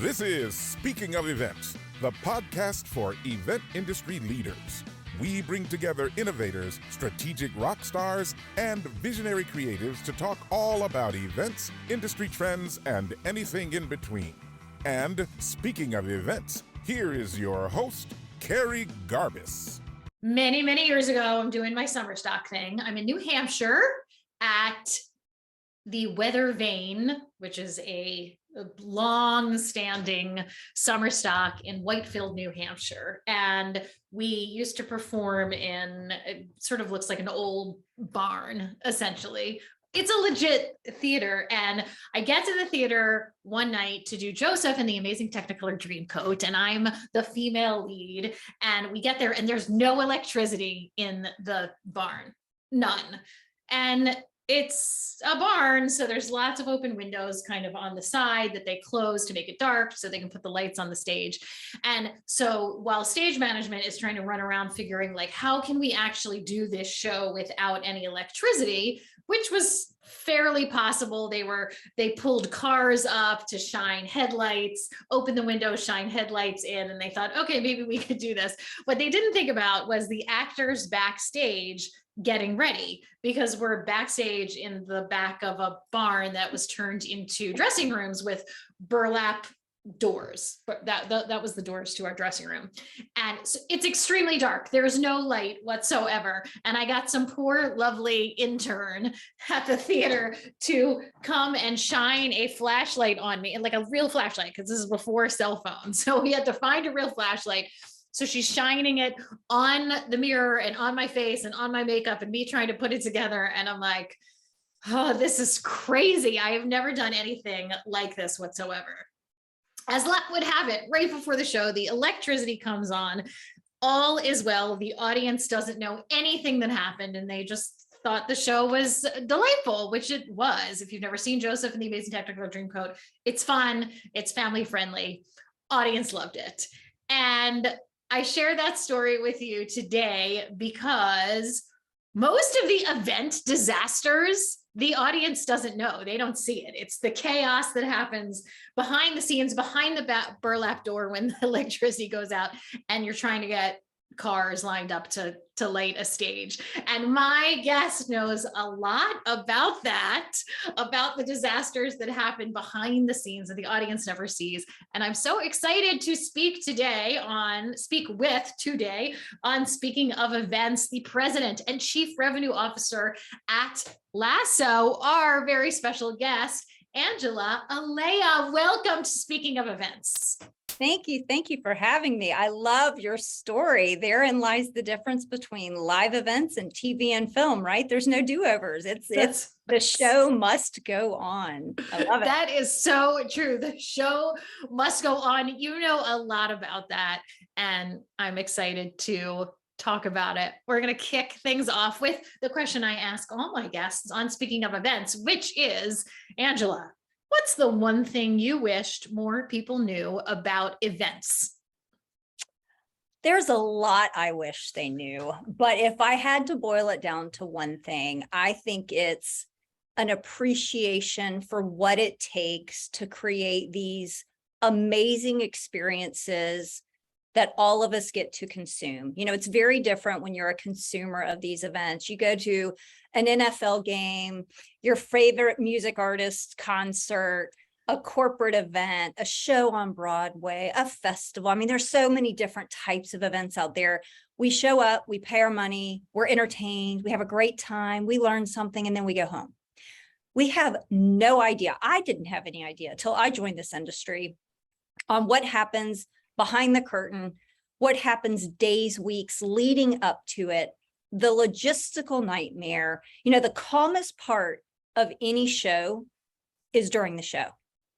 This is Speaking of Events, the podcast for event industry leaders. We bring together innovators, strategic rock stars, and visionary creatives to talk all about events, industry trends, and anything in between. And speaking of events, here is your host, Kerri Garbis. Many years ago, I'm doing my summer stock thing. I'm in New Hampshire at the Weather Vane, which is a long-standing summer stock in Whitefield, New Hampshire. And we used to perform in, it sort of looks like an old barn, essentially. It's a legit theater. And I get to the theater one night to do Joseph and the Amazing Technicolor Dreamcoat, and I'm the female lead. And we get there and there's no electricity in the barn, none. And it's a barn, so there's lots of open windows kind of on the side that they close to make it dark so they can put the lights on the stage. And so while stage management is trying to run around figuring like, how can we actually do this show without any electricity, which was fairly possible. They pulled cars up to shine headlights, open the window, shine headlights in, and they thought, okay, maybe we could do this. What they didn't think about was the actors backstage getting ready, because we're backstage in the back of a barn that was turned into dressing rooms with burlap doors. But that was the doors to our dressing room. And so it's extremely dark. There's no light whatsoever. And I got some poor, lovely intern at the theater to come and shine a flashlight on me, and like a real flashlight, because this is before cell phones. So we had to find a real flashlight. So she's shining it on the mirror and on my face and on my makeup and me trying to put it together. And I'm like, oh, this is crazy. I have never done anything like this whatsoever. As luck would have it, right before the show, the electricity comes on. All is well. The audience doesn't know anything that happened, and they just thought the show was delightful, which it was. If you've never seen Joseph and the Amazing Technicolor Dreamcoat, it's fun. It's family friendly. Audience loved it. And I share that story with you today because most of the event disasters, the audience doesn't know. They don't see it. It's the chaos that happens behind the scenes, behind the burlap door when the electricity goes out and you're trying to get cars lined up to light a stage. And my guest knows a lot about that, about the disasters that happen behind the scenes that the audience never sees. And I'm so excited to speak with today on Speaking of Events, the President and Chief Revenue Officer at LASSO, our very special guest, Angela Alea. Welcome to Speaking of Events. Thank you. Thank you for having me. I love your story. Therein lies the difference between live events and TV and film, right? There's no do-overs. It's the show must go on. I love it. That is so true. The show must go on. You know a lot about that, and I'm excited to talk about it. We're going to kick things off with the question I ask all my guests on Speaking of Events, which is, Angela, what's the one thing you wished more people knew about events? There's a lot I wish they knew, but if I had to boil it down to one thing, I think it's an appreciation for what it takes to create these amazing experiences that all of us get to consume. You know, it's very different when you're a consumer of these events. You go to an NFL game, your favorite music artist concert, a corporate event, a show on Broadway, a festival. I mean, there's so many different types of events out there. We show up, we pay our money, we're entertained, we have a great time, we learn something, and then we go home. We have no idea. I didn't have any idea until I joined this industry on what happens behind the curtain, what happens days, weeks leading up to it, the logistical nightmare. You know, the calmest part of any show is during the show.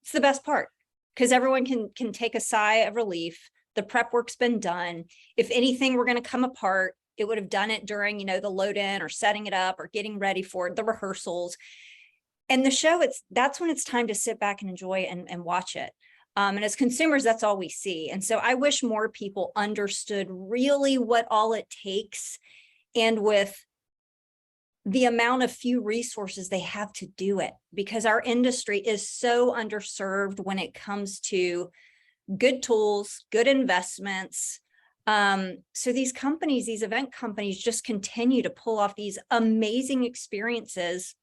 It's the best part because everyone can take a sigh of relief. The prep work's been done. If anything were going to come apart, it would have done it during, you know, the load in or setting it up or getting ready for it, the rehearsals. And the show, that's when it's time to sit back and enjoy and watch it. And as consumers, that's all we see. And so I wish more people understood really what all it takes, and with the amount of few resources they have to do it, because our industry is so underserved when it comes to good tools, good investments. So these companies, these event companies just continue to pull off these amazing experiences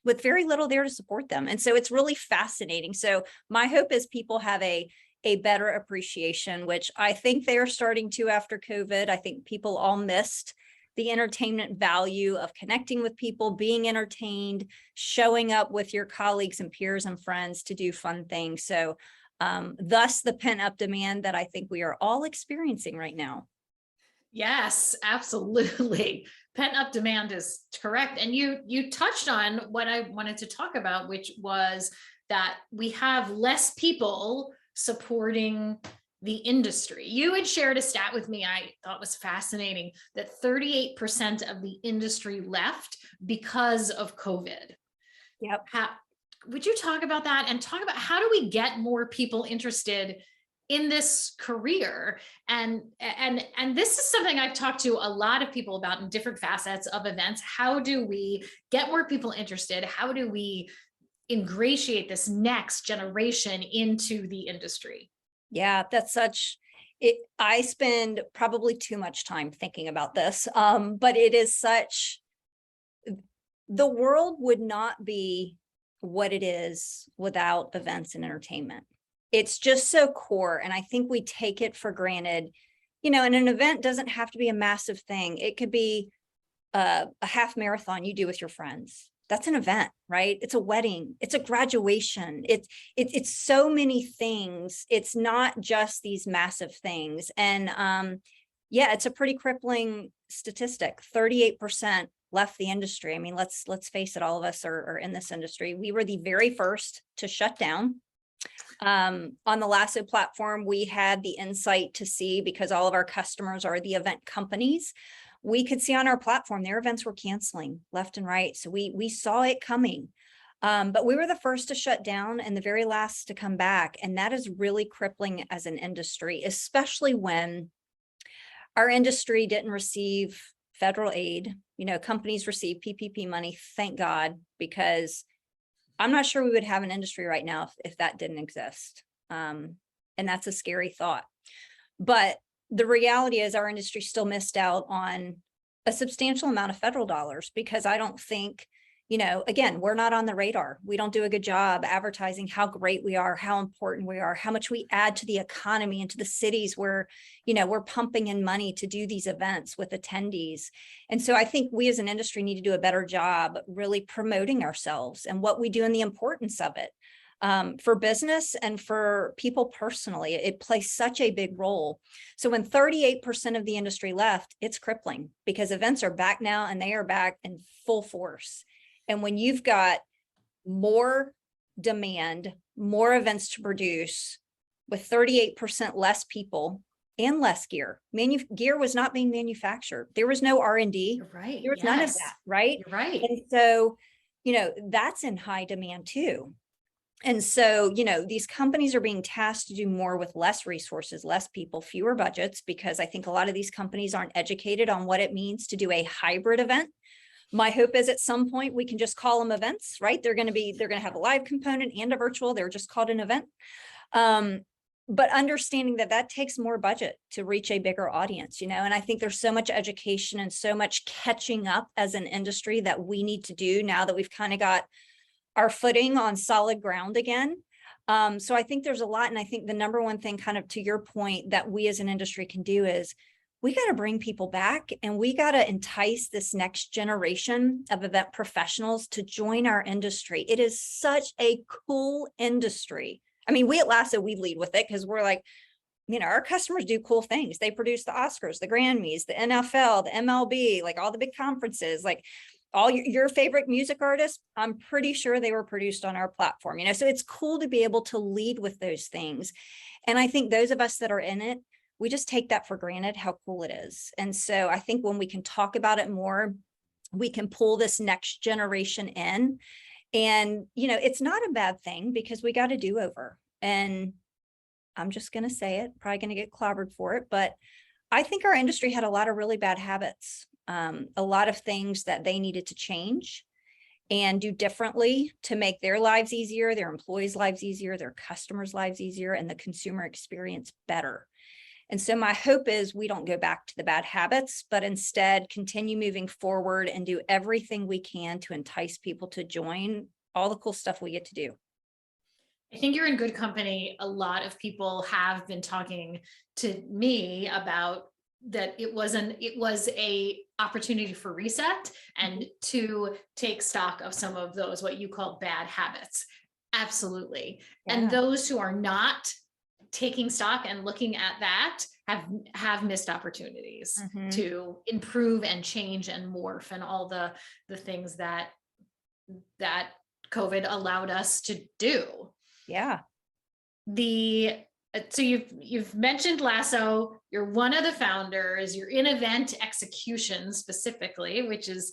with very little there to support them. And so it's really fascinating. So my hope is people have a better appreciation, which I think they're starting to after COVID. I think people all missed the entertainment value of connecting with people, being entertained, showing up with your colleagues and peers and friends to do fun things. So thus the pent-up demand that I think we are all experiencing right now. Yes, absolutely. Pent-up demand is correct. And you touched on what I wanted to talk about, which was that we have less people supporting the industry. You had shared a stat with me I thought was fascinating, that 38% of the industry left because of COVID. Yep. Would you talk about that and talk about how do we get more people interested in this career? And this is something I've talked to a lot of people about in different facets of events. How do we get more people interested? How do we ingratiate this next generation into the industry? Yeah, that's such it. I spend probably too much time thinking about this, but it is such, the world would not be what it is without events and entertainment. It's just so core. And I think we take it for granted, and an event doesn't have to be a massive thing. It could be a half marathon you do with your friends. That's an event, right? It's a wedding. It's a graduation. It's so many things. It's not just these massive things. And yeah, it's a pretty crippling statistic. 38% left the industry. I mean, let's face it, all of us are in this industry. We were the very first to shut down. On the LASSO platform, we had the insight to see, because all of our customers are the event companies, we could see on our platform their events were canceling left and right. So we saw it coming, but we were the first to shut down and the very last to come back. And that is really crippling as an industry, especially when our industry didn't receive federal aid. Companies receive PPP money, thank God, because I'm not sure we would have an industry right now if that didn't exist. And that's a scary thought. But the reality is our industry still missed out on a substantial amount of federal dollars, because I don't think, again, we're not on the radar. We don't do a good job advertising how great we are, how important we are, how much we add to the economy and to the cities where, we're pumping in money to do these events with attendees. And so I think we as an industry need to do a better job really promoting ourselves and what we do and the importance of it. For business and for people personally, it plays such a big role. So when 38% of the industry left, it's crippling, because events are back now and they are back in full force. And when you've got more demand, more events to produce with 38% less people and less gear, gear was not being manufactured. There was no R&D. You're right. There was none of that, right? You're right. And so, that's in high demand too. And so, these companies are being tasked to do more with less resources, less people, fewer budgets, because I think a lot of these companies aren't educated on what it means to do a hybrid event. My hope is at some point we can just call them events, right? They're going to have a live component and a virtual. They're just called an event. But understanding that takes more budget to reach a bigger audience, and I think there's so much education and so much catching up as an industry that we need to do now that we've kind of got our footing on solid ground again. So I think there's a lot. And I think the number one thing, kind of to your point, that we as an industry can do is we got to bring people back, and we got to entice this next generation of event professionals to join our industry. It is such a cool industry. I mean, we at LASSO, we lead with it because we're like, our customers do cool things. They produce the Oscars, the Grammys, the NFL, the MLB, like all the big conferences, like all your favorite music artists, I'm pretty sure they were produced on our platform, so it's cool to be able to lead with those things. And I think those of us that are in it, we just take that for granted, how cool it is. And so I think when we can talk about it more, we can pull this next generation in. And, it's not a bad thing, because we got a do-over. And I'm just going to say it, probably going to get clobbered for it, but I think our industry had a lot of really bad habits. A lot of things that they needed to change. and do differently to make their lives easier, their employees' lives easier, their customers' lives easier, and the consumer experience better. And so my hope is we don't go back to the bad habits, but instead continue moving forward and do everything we can to entice people to join all the cool stuff we get to do. I think you're in good company. A lot of people have been talking to me about that it was a opportunity for reset and to take stock of some of those, what you call bad habits. Absolutely. Yeah. And those who are not taking stock and looking at that have missed opportunities to improve and change and morph and all the things that COVID allowed us to do. Yeah. So you've mentioned LASSO, you're one of the founders, you're in event execution specifically, which is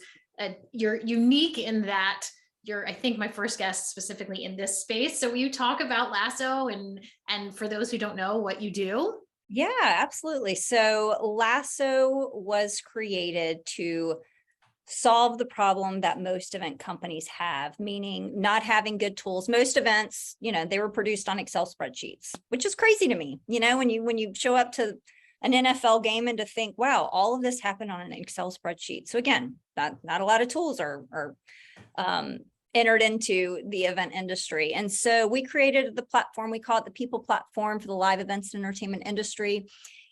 you're unique in that you're, I think, my first guest specifically in this space. So will you talk about LASSO and for those who don't know what you do? Yeah, absolutely. So LASSO was created to solve the problem that most event companies have, meaning not having good tools. Most events, they were produced on Excel spreadsheets, which is crazy to me. When you show up to an NFL game and to think, wow, all of this happened on an Excel spreadsheet. So again, not a lot of tools are entered into the event industry. And so we created the platform, we call it the People Platform for the live events and entertainment industry.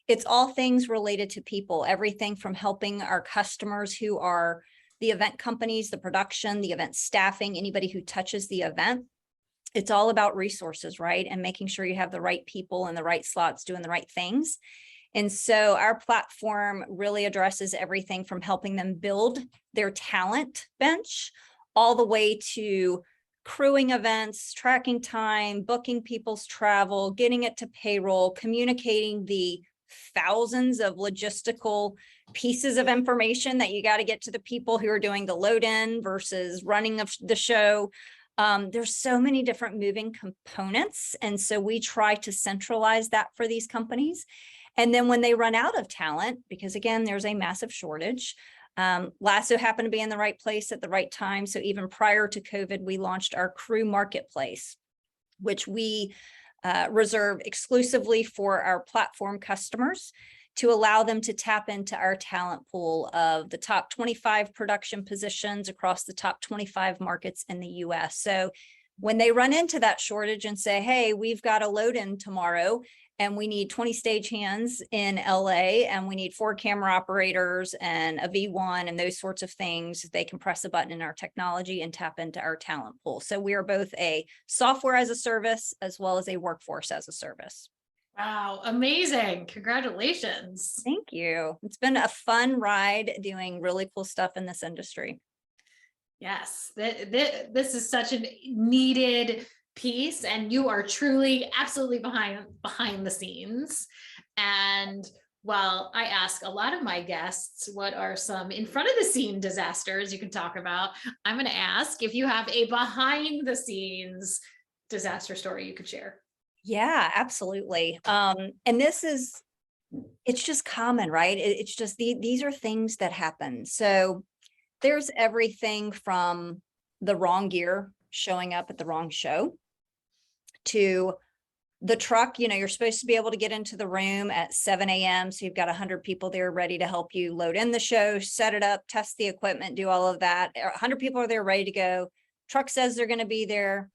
It's all things related to people, everything from helping our customers who are the event companies, the production, the event staffing, anybody who touches the event. It's all about resources, right? And making sure you have the right people in the right slots doing the right things. And so our platform really addresses everything from helping them build their talent bench all the way to crewing events, tracking time, booking people's travel, getting it to payroll, communicating the thousands of logistical pieces of information that you got to get to the people who are doing the load in versus running of the show. There's so many different moving components. And so we try to centralize that for these companies. And then when they run out of talent, because again, there's a massive shortage, LASSO happened to be in the right place at the right time. So even prior to COVID, we launched our crew marketplace, which we reserve exclusively for our platform customers to allow them to tap into our talent pool of the top 25 production positions across the top 25 markets in the US. So when they run into that shortage and say, hey, we've got a load in tomorrow and we need 20 stagehands in LA and we need 4 camera operators and a V1 and those sorts of things, they can press a button in our technology and tap into our talent pool. So we are both a software as a service as well as a workforce as a service. Wow, amazing. Congratulations. Thank you. It's been a fun ride doing really cool stuff in this industry. Yes, this is such a needed piece, and you are truly absolutely behind the scenes. And while I ask a lot of my guests what are some in front of the scene disasters you can talk about, I'm going to ask if you have a behind the scenes disaster story you could share. Yeah, absolutely. And it's just common, right? It's just these are things that happen. So there's everything from the wrong gear showing up at the wrong show to the truck. You're supposed to be able to get into the room at 7 a.m. So you've got 100 people there ready to help you load in the show, set it up, test the equipment, do all of that. 100 people are there ready to go. Truck says they're going to be there.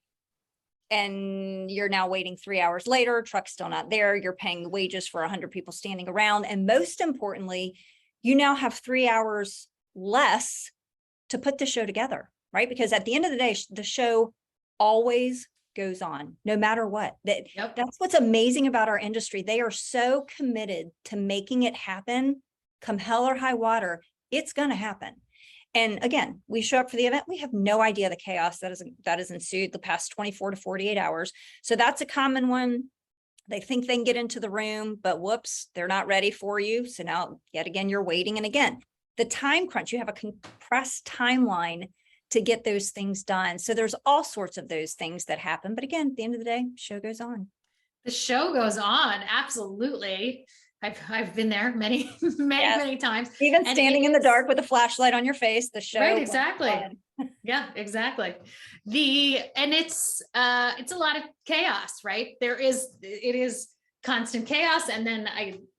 And you're now waiting 3 hours later, truck's still not there. You're paying the wages for 100 people standing around. And most importantly, you now have 3 hours less to put the show together, right? Because at the end of the day, the show always goes on, no matter what. That's what's amazing about our industry. They are so committed to making it happen, come hell or high water, it's going to happen. And again, we show up for the event. We have no idea the chaos that has ensued the past 24 to 48 hours. So that's a common one. They think they can get into the room, but whoops, they're not ready for you. So now yet again, you're waiting. And again, the time crunch, you have a compressed timeline to get those things done. So there's all sorts of those things that happen. But again, at the end of the day, show goes on. The show goes on. Absolutely. I've been there many times. Even standing in the dark with a flashlight on your face, the show. Right, exactly. Yeah, exactly. And it's a lot of chaos, right? It is constant chaos. And then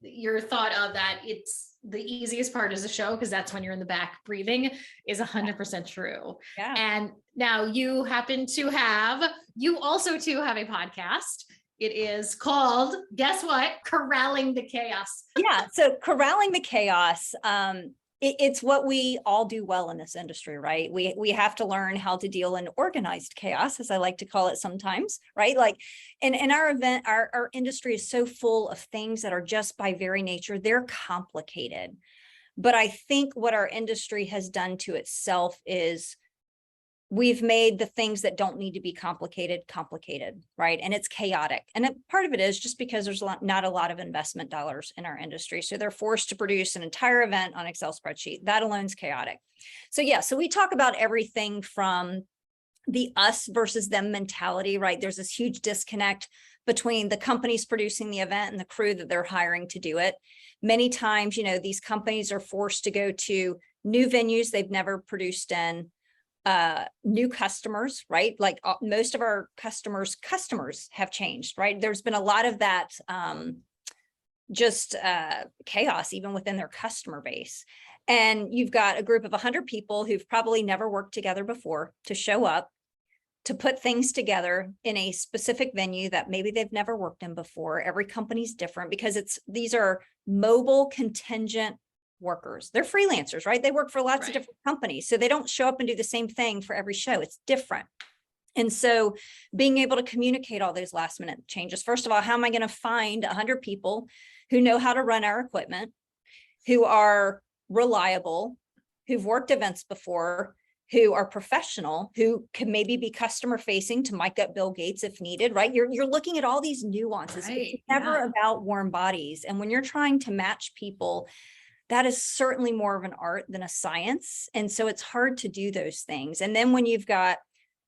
your thought of that, it's the easiest part is the show, because that's when you're in the back breathing, is 100% true. Yeah. And now you also too have a podcast. It is called, guess what? Corralling the Chaos. Yeah. So Corralling the Chaos, it's what we all do well in this industry, right? We have to learn how to deal in organized chaos, as I like to call it sometimes, right? Like in our event, our industry is so full of things that are just by very nature, they're complicated. But I think what our industry has done to itself is we've made the things that don't need to be complicated, right? And it's chaotic. And part of it is just because there's not a lot of investment dollars in our industry. So they're forced to produce an entire event on Excel spreadsheet. That alone is chaotic. So yeah, so we talk about everything from the us versus them mentality, right? There's this huge disconnect between the companies producing the event and the crew that they're hiring to do it. Many times, these companies are forced to go to new venues they've never produced in, new customers, right? Like most of our customers have changed, right? There's been a lot of that chaos even within their customer base. And you've got a group of 100 people who've probably never worked together before to show up, to put things together in a specific venue that maybe they've never worked in before. Every company's different because these are mobile contingent workers. They're freelancers, right? They work for lots of different companies. So they don't show up and do the same thing for every show. It's different. And so being able to communicate all those last minute changes, first of all, how am I going to find 100 people who know how to run our equipment, who are reliable, who've worked events before, who are professional, who can maybe be customer facing to mic up Bill Gates if needed, right? You're looking at all these nuances. Right, it's never about warm bodies. And when you're trying to match people, that is certainly more of an art than a science. And so it's hard to do those things. And then when you've got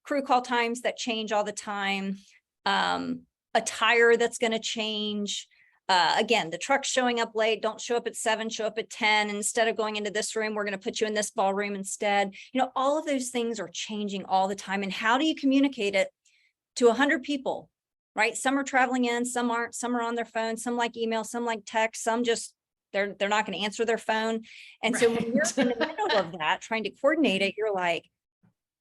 crew call times that change all the time, attire that's going to change. Again, the truck's showing up late, don't show up at 7, show up at 10. Instead of going into this room, we're going to put you in this ballroom instead. All of those things are changing all the time. And how do you communicate it to 100 people, right? Some are traveling in, some aren't, some are on their phone, some like email, some like text, some just they're not going to answer their phone. And so when you're in the middle of that, trying to coordinate it, you're like,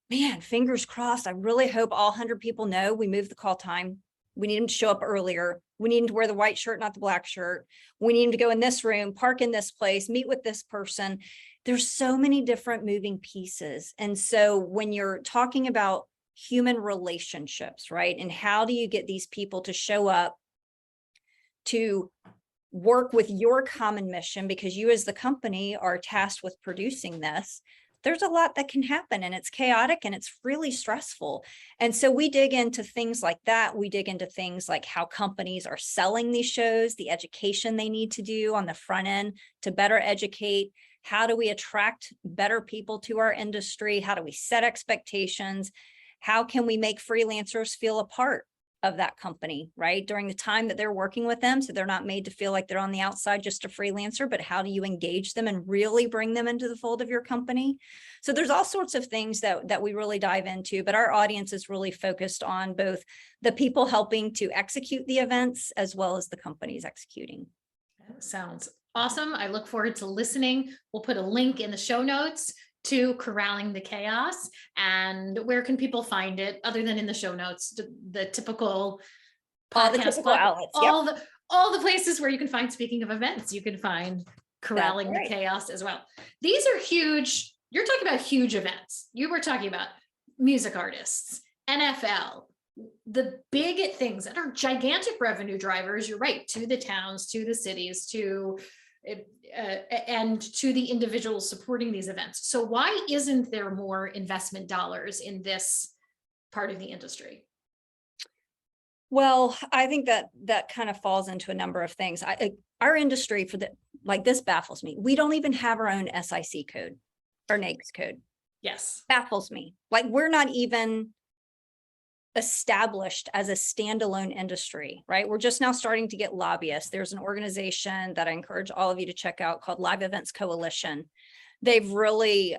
man, fingers crossed. I really hope all 100 people know we moved the call time. We need them to show up earlier. We need them to wear the white shirt, not the black shirt. We need them to go in this room, park in this place, meet with this person. There's so many different moving pieces. And so when you're talking about human relationships, right? And how do you get these people to show up to work with your common mission, because you as the company are tasked with producing this, there's a lot that can happen and it's chaotic and it's really stressful. And so we dig into things like that. We dig into things like how companies are selling these shows, the education they need to do on the front end to better educate. How do we attract better people to our industry? How do we set expectations? How can we make freelancers feel a part of that company, right? During the time that they're working with them, so they're not made to feel like they're on the outside, just a freelancer, but how do you engage them and really bring them into the fold of your company? So there's all sorts of things that we really dive into, but our audience is really focused on both the people helping to execute the events as well as the companies executing. That sounds awesome. I look forward to listening. We'll put a link in the show notes to Corralling the Chaos. And where can people find it other than in the show notes? The typical podcast, all the typical outlets, all the places where you can find, speaking of events, you can find Corralling the Chaos as well. These are huge. You're talking about huge events. You were talking about music artists, NFL, the big things that are gigantic revenue drivers. You're right, to the towns, to the cities, and to the individuals supporting these events. So why isn't there more investment dollars in this part of the industry? Well, I think that kind of falls into a number of things. Our industry this baffles me. We don't even have our own SIC code or NAICS code. Yes. Baffles me. Like we're not even established as a standalone industry, right? We're just now starting to get lobbyists. There's an organization that I encourage all of you to check out called Live Events Coalition. They've really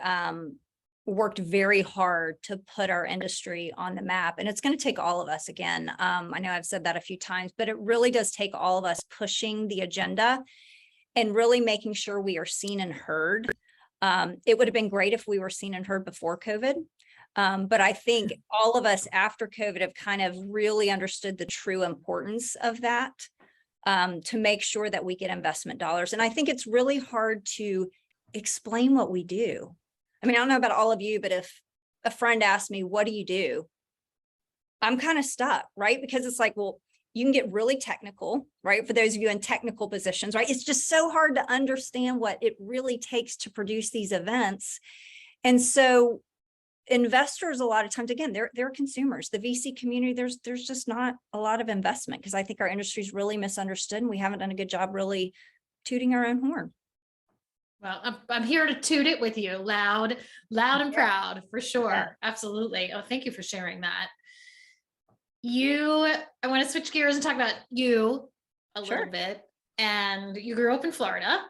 worked very hard to put our industry on the map. And it's going to take all of us again. I know I've said that a few times, but it really does take all of us pushing the agenda and really making sure we are seen and heard. It would have been great if we were seen and heard before COVID. But I think all of us after COVID have kind of really understood the true importance of that, to make sure that we get investment dollars. And I think it's really hard to explain what we do. I mean, I don't know about all of you, but if a friend asks me, what do you do? I'm kind of stuck, right? Because it's like, well, you can get really technical, right? For those of you in technical positions, right? It's just so hard to understand what it really takes to produce these events. And so investors, a lot of times, again, they're consumers. The VC community, there's just not a lot of investment because I think our industry is really misunderstood and we haven't done a good job really tooting our own horn. Well, I'm here to toot it with you, loud and proud, for sure. Yeah. Absolutely. Oh, thank you for sharing that. I want to switch gears and talk about you a little bit. And you grew up in Florida,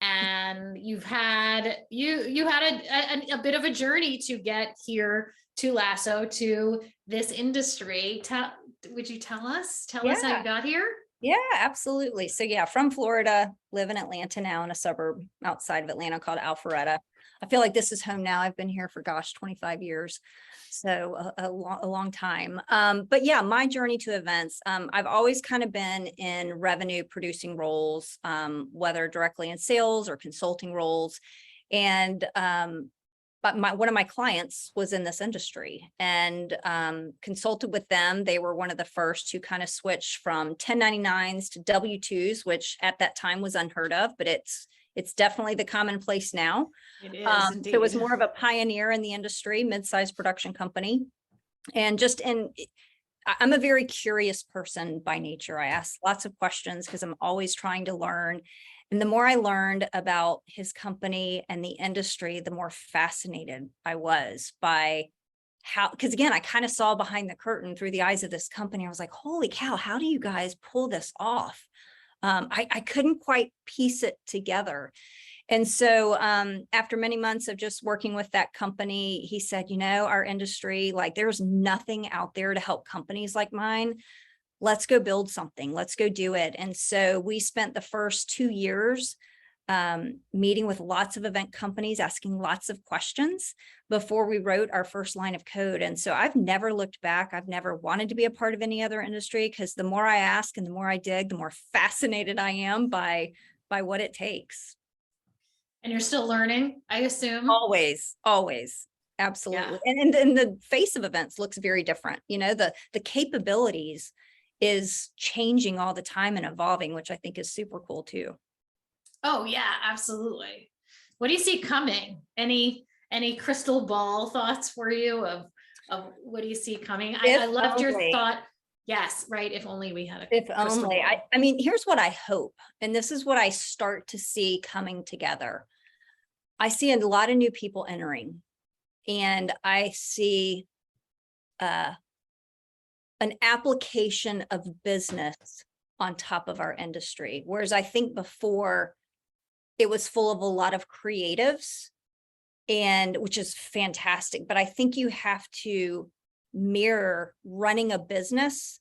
and you had a bit of a journey to get here to LASSO, to this industry. Would you tell us how you got here? Yeah, absolutely. So yeah, from Florida, live in Atlanta now, in a suburb outside of Atlanta called Alpharetta. I feel like this is home now. I've been here for 25 years. So a long time. But yeah, my journey to events, I've always kind of been in revenue producing roles, whether directly in sales or consulting roles. And but one of my clients was in this industry, and consulted with them. They were one of the first to kind of switch from 1099s to W-2s, which at that time was unheard of, but it's definitely the commonplace now. It is indeed. So it was more of a pioneer in the industry, mid-sized production company. And I'm a very curious person by nature. I ask lots of questions because I'm always trying to learn. And the more I learned about his company and the industry, the more fascinated I was by because again, I kind of saw behind the curtain through the eyes of this company. I was like, holy cow, how do you guys pull this off? I couldn't quite piece it together. And so after many months of just working with that company, he said, our industry, like there's nothing out there to help companies like mine. Let's go build something. Let's go do it. And so we spent the first 2 years meeting with lots of event companies, asking lots of questions before we wrote our first line of code. And so I've never looked back. I've never wanted to be a part of any other industry, because the more I ask and the more I dig, the more fascinated I am by what it takes. And you're still learning, I assume? Always. Absolutely. Yeah. And the face of events looks very different. The capabilities is changing all the time and evolving, which I think is super cool too. Oh yeah, absolutely. What do you see coming? Any crystal ball thoughts for you of what do you see coming? I loved your thought. Yes, right. If only we had If only. I mean, here's what I hope, and this is what I start to see coming together. I see a lot of new people entering, and I see an application of business on top of our industry. Whereas I think before it was full of a lot of creatives, and which is fantastic, but I think you have to mirror running a business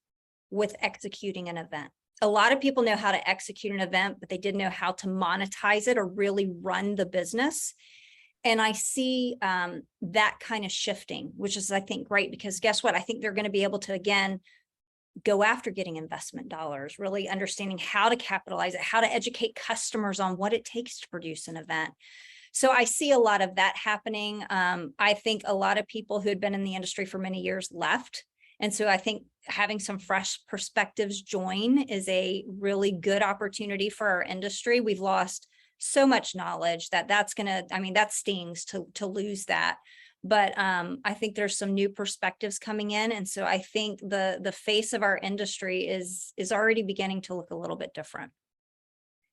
with executing an event. A lot of people know how to execute an event, but they didn't know how to monetize it or really run the business. And I see that kind of shifting, which is, I think, great, because guess what? I think they're going to be able to, again, go after getting investment dollars, really understanding how to capitalize it, how to educate customers on what it takes to produce an event. So I see a lot of that happening. I think a lot of people who had been in the industry for many years left. And so I think having some fresh perspectives join is a really good opportunity for our industry. We've lost so much knowledge that stings to lose that. But I think there's some new perspectives coming in. And so I think the face of our industry is already beginning to look a little bit different.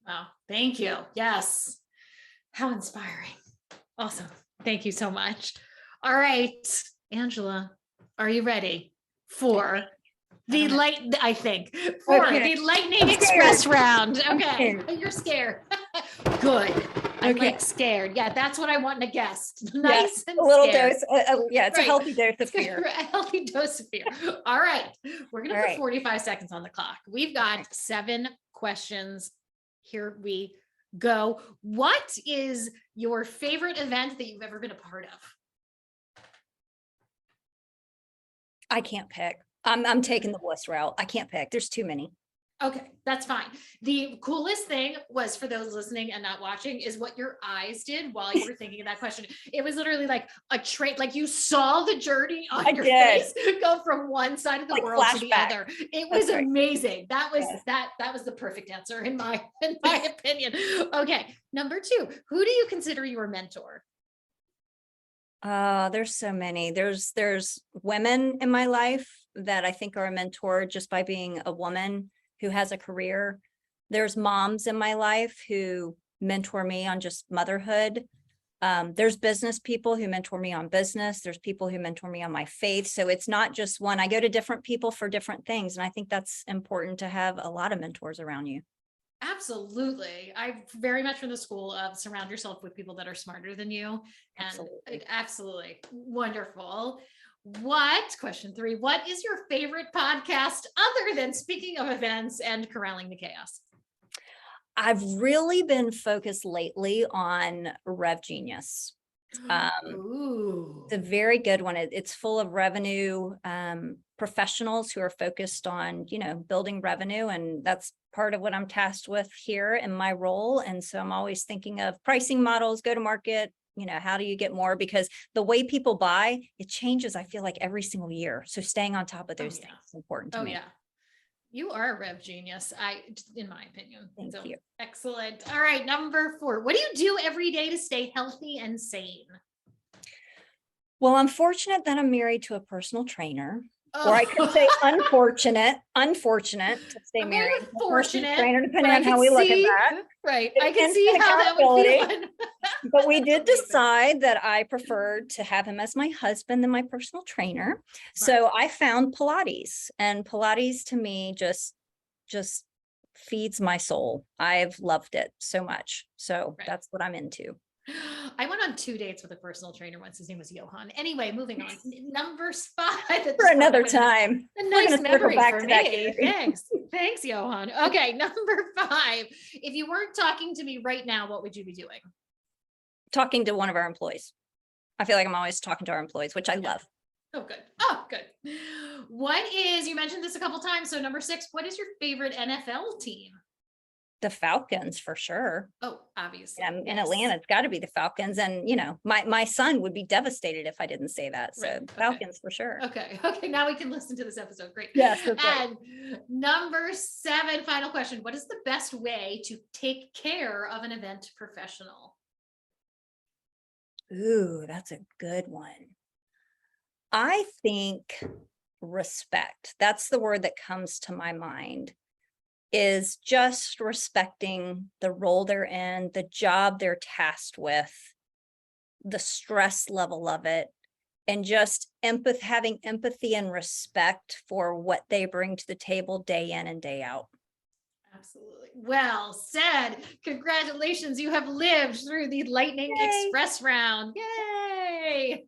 Wow. Thank you. Yes. How inspiring. Awesome. Thank you so much. All right, Angela, are you ready for the lightning express round? Okay. You're scared. Good. I'm Okay. like scared. Yeah, that's what I want in a guest. Nice and A little scared. dose. Yeah, it's a Right. healthy dose of It's good. fear. A healthy dose of fear. All right. We're going to All put right. 45 seconds on the clock. We've got 7 questions. Here we go. What is your favorite event that you've ever been a part of? I can't pick. I'm taking the bliss route. I can't pick. There's too many. Okay, that's fine. The coolest thing was, for those listening and not watching, is what your eyes did while you were thinking of that question. It was literally like a train, like you saw the journey on your face go from one side of the Like world to the flashback. other. It was That's right. amazing. That was Yes. that was the perfect answer in my opinion. Okay, number 2. Who do you consider your mentor? There's so many. There's women in my life that I think are a mentor just by being a woman who has a career. There's moms in my life who mentor me on just motherhood. There's business people who mentor me on business. There's people who mentor me on my faith. So it's not just one. I go to different people for different things. And I think that's important to have a lot of mentors around you. Absolutely. I'm very much from the school of surround yourself with people that are smarter than you. And absolutely wonderful. Question 3, what is your favorite podcast other than Speaking of Events and Corralling the Chaos? I've really been focused lately on Rev Genius. It's a very good one. It's full of revenue professionals who are focused on, building revenue. And that's part of what I'm tasked with here in my role. And so I'm always thinking of pricing models, go to market, how do you get more? Because the way people buy, it changes, I feel like, every single year. So staying on top of those things is important to me. Yeah. You are a Rev Genius, in my opinion. Thank you. Excellent. All right. Number 4, what do you do every day to stay healthy and sane? Well, I'm fortunate that I'm married to a personal trainer. Or I could say unfortunate to stay married to a personal trainer, depending on how we look at that. Right. I can see how that would feel. But we did decide that I preferred to have him as my husband than my personal trainer. So I found Pilates, and Pilates to me just feeds my soul. I've loved it so much. So that's what I'm into. I went on 2 dates with a personal trainer once. His name was Johan. Anyway, moving on. Number 5. For another time. A nice memory for me. Thanks, Johan. Okay, number 5. If you weren't talking to me right now, what would you be doing? Talking to one of our employees. I feel like I'm always talking to our employees, which I love. Oh, good. You mentioned this a couple times. So number 6, what is your favorite NFL team? The Falcons, for sure. Oh, obviously. In Atlanta, it's got to be the Falcons. And, my son would be devastated if I didn't say that. So Falcons for sure. Okay. Now we can listen to this episode. Great. Yes. And number 7, final question. What is the best way to take care of an event professional? Ooh, that's a good one. I think respect. That's the word that comes to my mind. Is just respecting the role they're in, the job they're tasked with, the stress level of it, and just having empathy and respect for what they bring to the table day in and day out. Absolutely. Well said. Congratulations. You have lived through the Lightning Express round. Yay.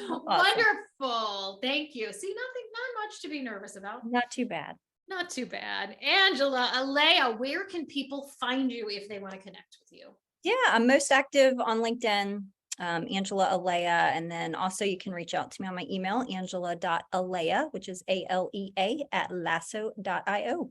Awesome. Wonderful. Thank you. See, not much to be nervous about. Not too bad. Not too bad. Angela, Alea, where can people find you if they want to connect with you? Yeah, I'm most active on LinkedIn, Angela Alea. And then also you can reach out to me on my email, angela.alea, which is ALEA @lasso.io.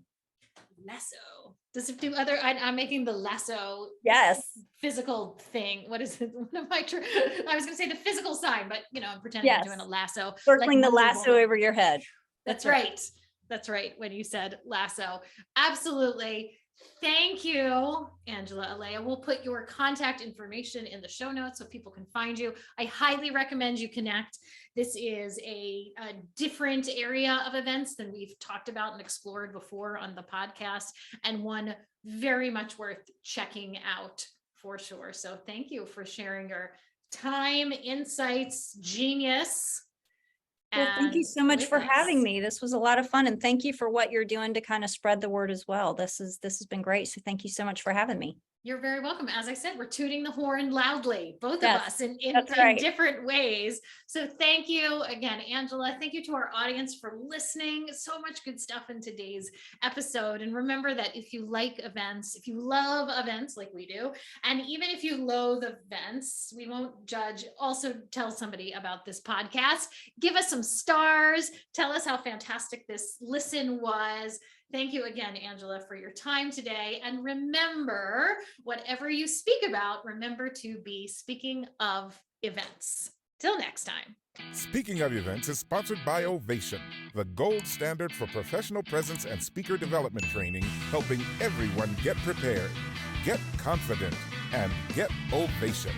LASSO. Does it do other? I'm making the lasso. Yes. Physical thing. What is it? What am I? I was going to say the physical sign, but I'm pretending I'm doing a lasso. Circling the lasso over your head. That's right. That's right. When you said lasso. Absolutely. Thank you, Angela Alea. We'll put your contact information in the show notes so people can find you. I highly recommend you connect. This is a different area of events than we've talked about and explored before on the podcast, and one very much worth checking out for sure. So thank you for sharing your time, insights, genius. Well, thank you so much for having me. This was a lot of fun. And thank you for what you're doing to kind of spread the word as well. This has been great. So thank you so much for having me. You're very welcome. As I said, we're tooting the horn loudly, both of us in right. different ways. So thank you again, Angela. Thank you to our audience for listening. So much good stuff in today's episode. And remember that if you like events, if you love events like we do, and even if you loathe events, we won't judge. Also tell somebody about this podcast. Give us some stars. Tell us how fantastic this listen was. Thank you again, Angela, for your time today. And remember, whatever you speak about, remember to be speaking of events. Till next time. Speaking of Events is sponsored by Ovation, the gold standard for professional presence and speaker development training, helping everyone get prepared, get confident, and get Ovation.